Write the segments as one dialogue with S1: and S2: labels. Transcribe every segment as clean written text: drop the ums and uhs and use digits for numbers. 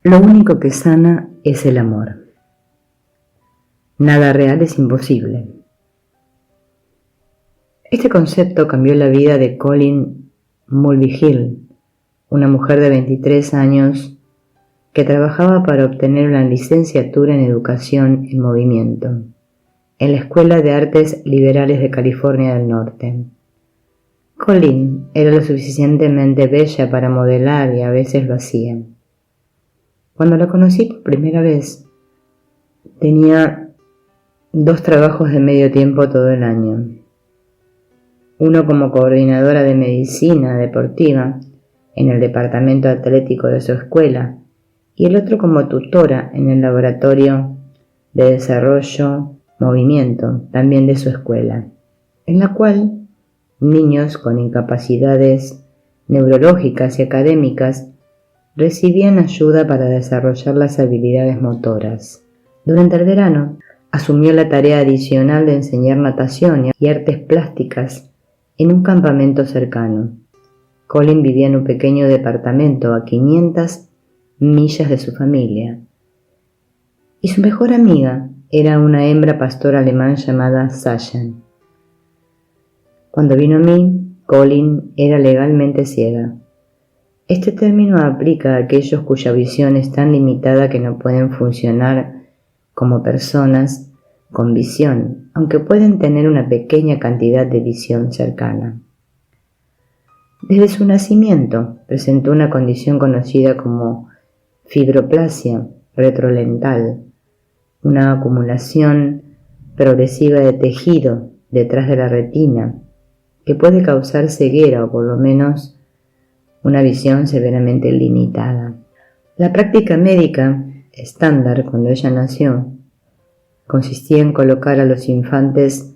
S1: Lo único que sana es el amor. Nada real es imposible. Este concepto cambió la vida de Colin Mulvihill, una mujer de 23 años que trabajaba para obtener una licenciatura en Educación en Movimiento en la Escuela de Artes Liberales de California del Norte. Colin era lo suficientemente bella para modelar y a veces lo hacía. Cuando la conocí por primera vez, tenía 2 trabajos de medio tiempo todo el año. Uno como coordinadora de medicina deportiva en el departamento atlético de su escuela y el otro como tutora en el laboratorio de desarrollo movimiento también de su escuela, en la cual niños con incapacidades neurológicas y académicas recibían ayuda para desarrollar las habilidades motoras. Durante el verano, asumió la tarea adicional de enseñar natación y artes plásticas en un campamento cercano. Colin vivía en un pequeño departamento a 500 millas de su familia, y su mejor amiga era una hembra pastor alemán llamada Sasha. Cuando vino a mí, Colin era legalmente ciega. Este término aplica a aquellos cuya visión es tan limitada que no pueden funcionar como personas con visión, aunque pueden tener una pequeña cantidad de visión cercana. Desde su nacimiento presentó una condición conocida como fibroplasia retrolental, una acumulación progresiva de tejido detrás de la retina que puede causar ceguera o por lo menos una visión severamente limitada. La práctica médica estándar cuando ella nació consistía en colocar a los infantes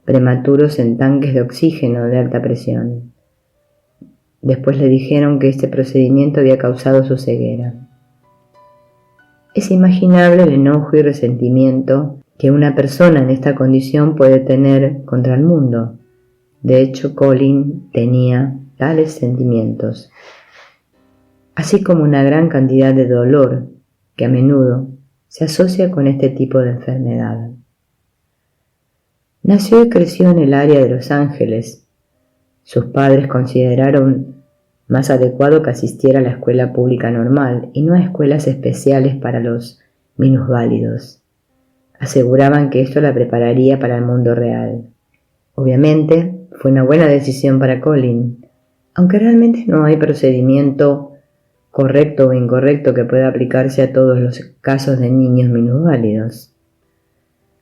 S1: prematuros en tanques de oxígeno de alta presión. Después le dijeron que este procedimiento había causado su ceguera. Es imaginable el enojo y resentimiento que una persona en esta condición puede tener contra el mundo. De hecho, Colin tenía tales sentimientos, así como una gran cantidad de dolor que a menudo se asocia con este tipo de enfermedad. Nació y creció en el área de Los Ángeles. Sus padres consideraron más adecuado que asistiera a la escuela pública normal y no a escuelas especiales para los minusválidos. Aseguraban que esto la prepararía para el mundo real. Obviamente, fue una buena decisión para Colin, aunque realmente no hay procedimiento correcto o incorrecto que pueda aplicarse a todos los casos de niños minusválidos.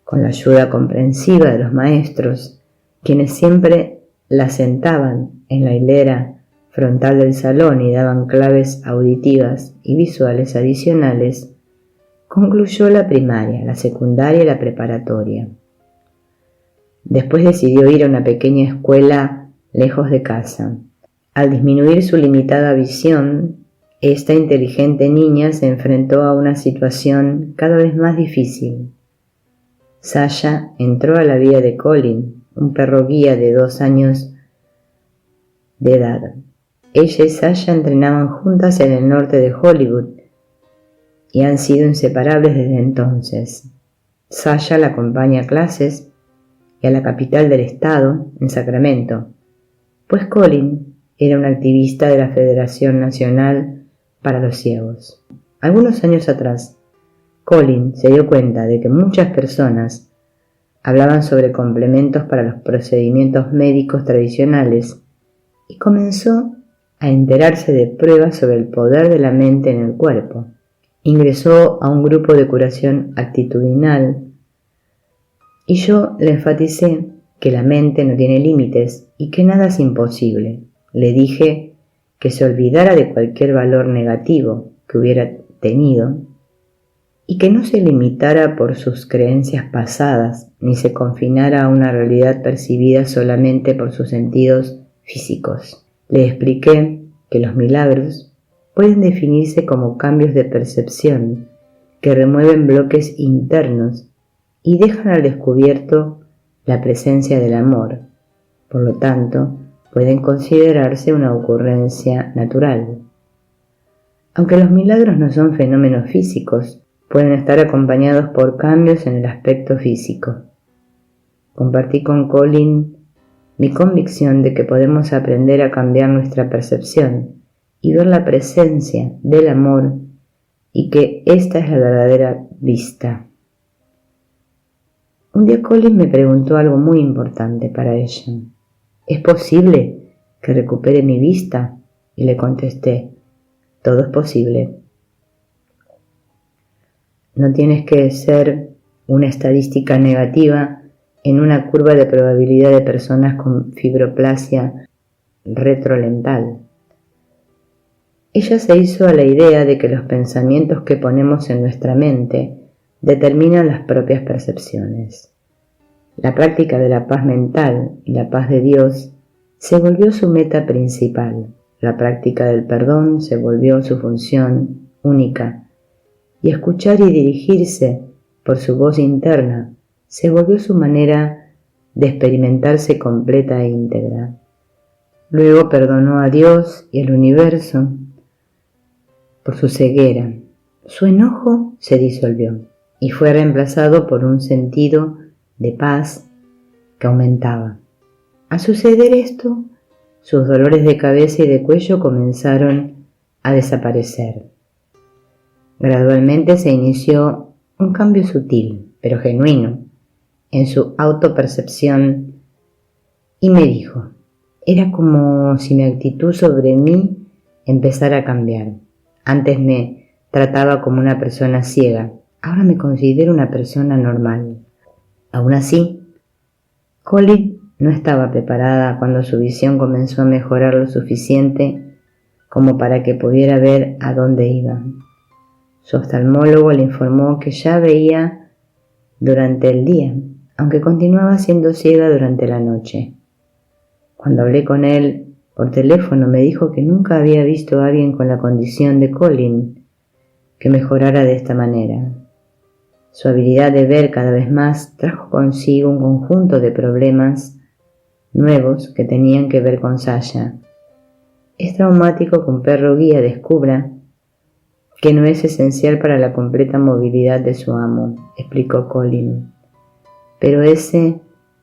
S1: Con la ayuda comprensiva de los maestros, quienes siempre la sentaban en la hilera frontal del salón y daban claves auditivas y visuales adicionales, concluyó la primaria, la secundaria y la preparatoria. Después decidió ir a una pequeña escuela lejos de casa. Al disminuir su limitada visión, esta inteligente niña se enfrentó a una situación cada vez más difícil. Sasha entró a la vida de Colin, un perro guía de 2 años de edad. Ella y Sasha entrenaban juntas en el norte de Hollywood y han sido inseparables desde entonces. Sasha la acompaña a clases y a la capital del estado, en Sacramento, pues Colin era un activista de la Federación Nacional para los Ciegos. Algunos años atrás, Colin se dio cuenta de que muchas personas hablaban sobre complementos para los procedimientos médicos tradicionales y comenzó a enterarse de pruebas sobre el poder de la mente en el cuerpo. Ingresó a un grupo de curación actitudinal y yo le enfaticé que la mente no tiene límites y que nada es imposible. Le dije que se olvidara de cualquier valor negativo que hubiera tenido y que no se limitara por sus creencias pasadas ni se confinara a una realidad percibida solamente por sus sentidos físicos. Le expliqué que los milagros pueden definirse como cambios de percepción que remueven bloques internos y dejan al descubierto la presencia del amor. Por lo tanto, pueden considerarse una ocurrencia natural. Aunque los milagros no son fenómenos físicos, pueden estar acompañados por cambios en el aspecto físico. Compartí con Colin mi convicción de que podemos aprender a cambiar nuestra percepción y ver la presencia del amor, y que esta es la verdadera vista. Un día Colin me preguntó algo muy importante para ella. ¿Es posible que recupere mi vista? Y le contesté, todo es posible. No tienes que ser una estadística negativa en una curva de probabilidad de personas con fibroplasia retrolental. Ella se hizo a la idea de que los pensamientos que ponemos en nuestra mente determinan las propias percepciones. La práctica de la paz mental y la paz de Dios se volvió su meta principal. La práctica del perdón se volvió su función única, y escuchar y dirigirse por su voz interna se volvió su manera de experimentarse completa e íntegra. Luego perdonó a Dios y al universo por su ceguera. Su enojo se disolvió y fue reemplazado por un sentido de paz que aumentaba. Al suceder esto, sus dolores de cabeza y de cuello comenzaron a desaparecer. Gradualmente se inició un cambio sutil, pero genuino, en su autopercepción, y me dijo, era como si mi actitud sobre mí empezara a cambiar. Antes me trataba como una persona ciega, ahora me considero una persona normal. Aún así, Colin no estaba preparada cuando su visión comenzó a mejorar lo suficiente como para que pudiera ver a dónde iba. Su oftalmólogo le informó que ya veía durante el día, aunque continuaba siendo ciega durante la noche. Cuando hablé con él por teléfono me dijo que nunca había visto a alguien con la condición de Colin que mejorara de esta manera. Su habilidad de ver cada vez más trajo consigo un conjunto de problemas nuevos que tenían que ver con Sasha. Es traumático que un perro guía descubra que no es esencial para la completa movilidad de su amo, explicó Colin. Pero ese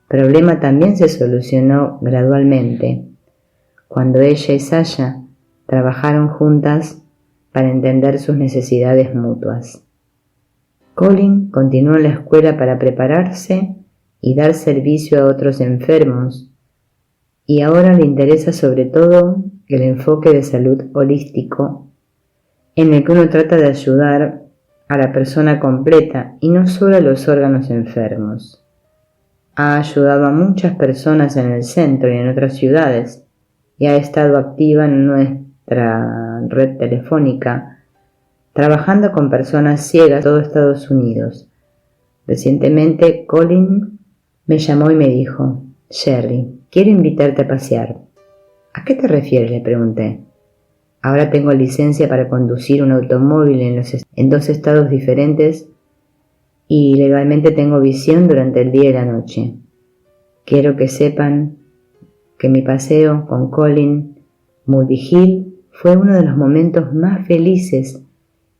S1: problema también se solucionó gradualmente, cuando ella y Sasha trabajaron juntas para entender sus necesidades mutuas. Colin continuó en la escuela para prepararse y dar servicio a otros enfermos, y ahora le interesa sobre todo el enfoque de salud holístico, en el que uno trata de ayudar a la persona completa y no solo a los órganos enfermos. Ha ayudado a muchas personas en el centro y en otras ciudades, y ha estado activa en nuestra red telefónica, trabajando con personas ciegas en todo Estados Unidos. Recientemente, Colin me llamó y me dijo, Sherry, quiero invitarte a pasear. ¿A qué te refieres?, le pregunté. Ahora tengo licencia para conducir un automóvil en 2 estados diferentes y legalmente tengo visión durante el día y la noche. Quiero que sepan que mi paseo con Colin Mulvey Hill fue uno de los momentos más felices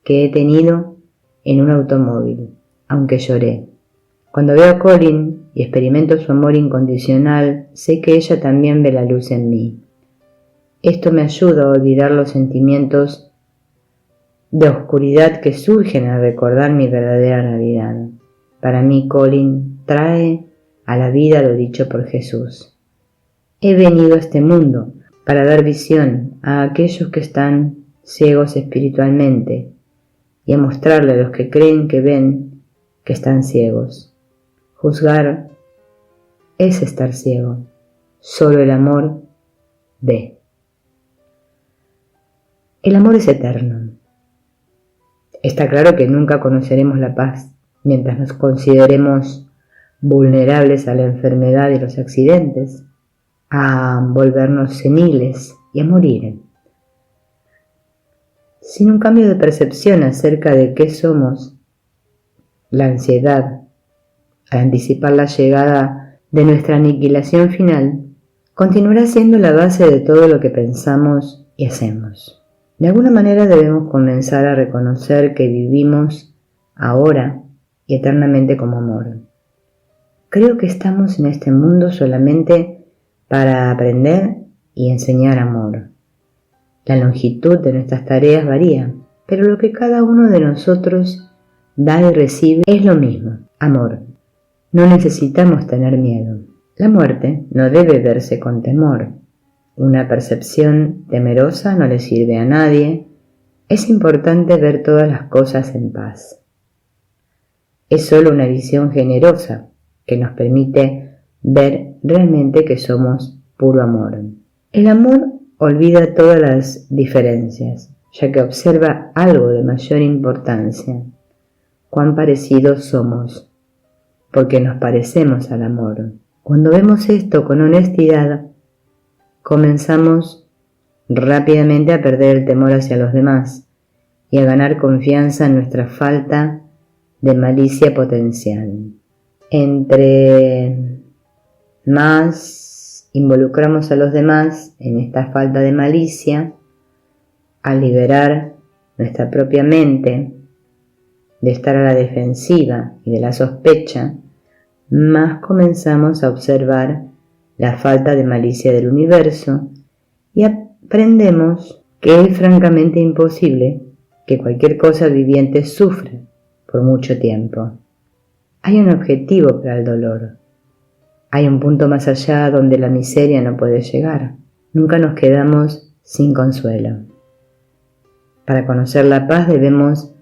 S1: que he tenido en un automóvil, aunque lloré. Cuando veo a Colin y experimento su amor incondicional, sé que ella también ve la luz en mí. Esto me ayuda a olvidar los sentimientos de oscuridad que surgen al recordar mi verdadera realidad. Para mí, Colin trae a la vida lo dicho por Jesús. He venido a este mundo para dar visión a aquellos que están ciegos espiritualmente y a mostrarle a los que creen que ven que están ciegos. Juzgar es estar ciego. Solo el amor ve. El amor es eterno. Está claro que nunca conoceremos la paz mientras nos consideremos vulnerables a la enfermedad y los accidentes, a volvernos seniles y a morir. Sin un cambio de percepción acerca de qué somos, la ansiedad, al anticipar la llegada de nuestra aniquilación final, continuará siendo la base de todo lo que pensamos y hacemos. De alguna manera debemos comenzar a reconocer que vivimos ahora y eternamente como amor. Creo que estamos en este mundo solamente para aprender y enseñar amor. La longitud de nuestras tareas varía, pero lo que cada uno de nosotros da y recibe es lo mismo, amor. No necesitamos tener miedo. La muerte no debe verse con temor. Una percepción temerosa no le sirve a nadie. Es importante ver todas las cosas en paz. Es solo una visión generosa que nos permite ver realmente que somos puro amor. El amor olvida todas las diferencias, ya que observa algo de mayor importancia: cuán parecidos somos, porque nos parecemos al amor. Cuando vemos esto con honestidad, comenzamos rápidamente a perder el temor hacia los demás y a ganar confianza en nuestra falta de malicia potencial. Entre más involucramos a los demás en esta falta de malicia, al liberar nuestra propia mente de estar a la defensiva y de la sospecha, más comenzamos a observar la falta de malicia del universo y aprendemos que es francamente imposible que cualquier cosa viviente sufra por mucho tiempo. Hay un objetivo para el dolor. Hay un punto más allá donde la miseria no puede llegar. Nunca nos quedamos sin consuelo. Para conocer la paz debemos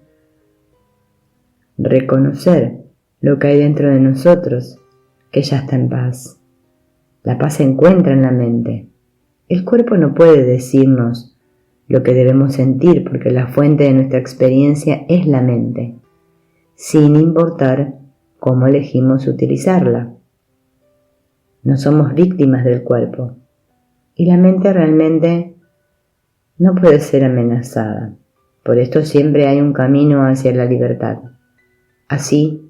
S1: reconocer lo que hay dentro de nosotros, que ya está en paz. La paz se encuentra en la mente. El cuerpo no puede decirnos lo que debemos sentir porque la fuente de nuestra experiencia es la mente, sin importar cómo elegimos utilizarla. No somos víctimas del cuerpo y la mente realmente no puede ser amenazada. Por esto siempre hay un camino hacia la libertad. Así,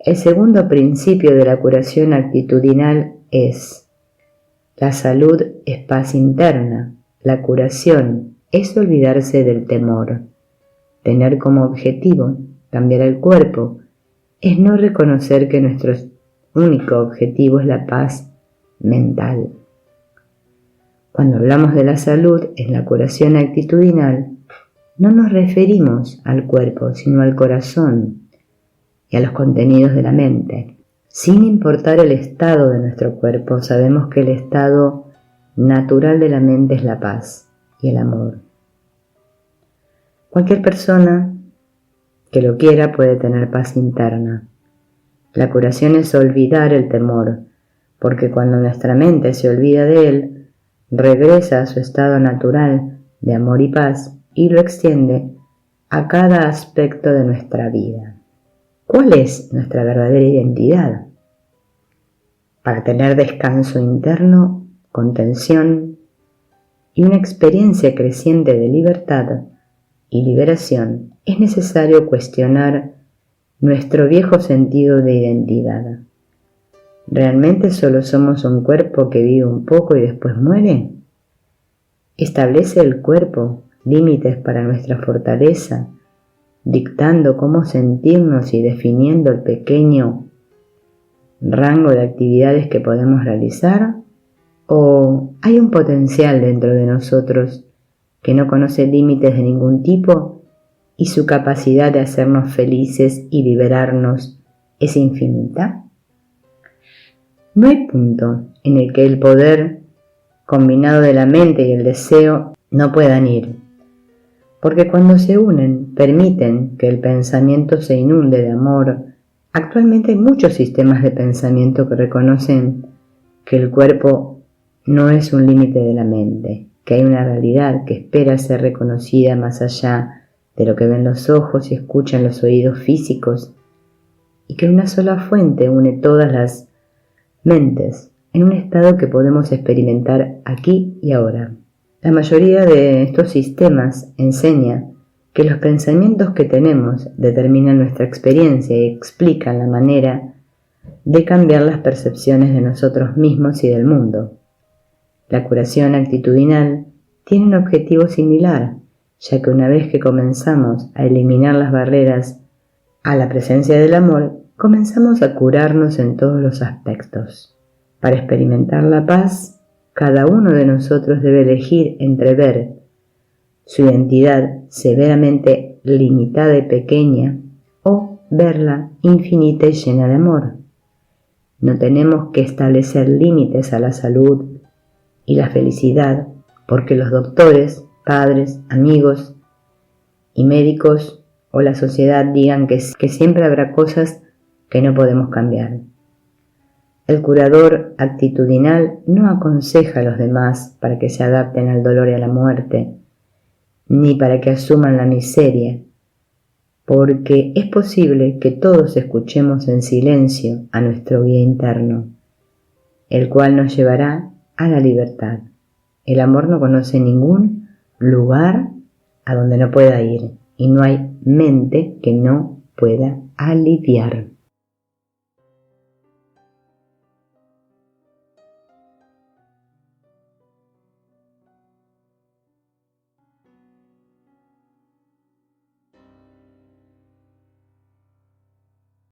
S1: el segundo principio de la curación actitudinal es: la salud es paz interna, la curación es olvidarse del temor. Tener como objetivo cambiar el cuerpo es no reconocer que nuestro único objetivo es la paz mental. Cuando hablamos de la salud en la curación actitudinal, no nos referimos al cuerpo, sino al corazón y a los contenidos de la mente. Sin importar el estado de nuestro cuerpo, sabemos que el estado natural de la mente es la paz y el amor. Cualquier persona que lo quiera puede tener paz interna. La curación es olvidar el temor, porque cuando nuestra mente se olvida de él, regresa a su estado natural de amor y paz y lo extiende a cada aspecto de nuestra vida. ¿Cuál es nuestra verdadera identidad? Para tener descanso interno, contención y una experiencia creciente de libertad y liberación, es necesario cuestionar nuestro viejo sentido de identidad. ¿Realmente solo somos un cuerpo que vive un poco y después muere? ¿Establece el cuerpo límites para nuestra fortaleza, dictando cómo sentirnos y definiendo el pequeño rango de actividades que podemos realizar? ¿O hay un potencial dentro de nosotros que no conoce límites de ningún tipo y su capacidad de hacernos felices y liberarnos es infinita? No hay punto en el que el poder combinado de la mente y el deseo no puedan ir, porque cuando se unen permiten que el pensamiento se inunde de amor. Actualmente hay muchos sistemas de pensamiento que reconocen que el cuerpo no es un límite de la mente, que hay una realidad que espera ser reconocida más allá de lo que ven los ojos y escuchan los oídos físicos, y que una sola fuente une todas las mentes en un estado que podemos experimentar aquí y ahora. La mayoría de estos sistemas enseña que los pensamientos que tenemos determinan nuestra experiencia y explican la manera de cambiar las percepciones de nosotros mismos y del mundo. La curación actitudinal tiene un objetivo similar, ya que una vez que comenzamos a eliminar las barreras a la presencia del amor, comenzamos a curarnos en todos los aspectos. Para experimentar la paz, cada uno de nosotros debe elegir entre ver su identidad severamente limitada y pequeña o verla infinita y llena de amor. No tenemos que establecer límites a la salud y la felicidad porque los doctores, padres, amigos y médicos o la sociedad digan que siempre habrá cosas que no podemos cambiar. El curador actitudinal no aconseja a los demás para que se adapten al dolor y a la muerte, ni para que asuman la miseria, porque es posible que todos escuchemos en silencio a nuestro guía interno, el cual nos llevará a la libertad. El amor no conoce ningún lugar a donde no pueda ir, y no hay mente que no pueda aliviar.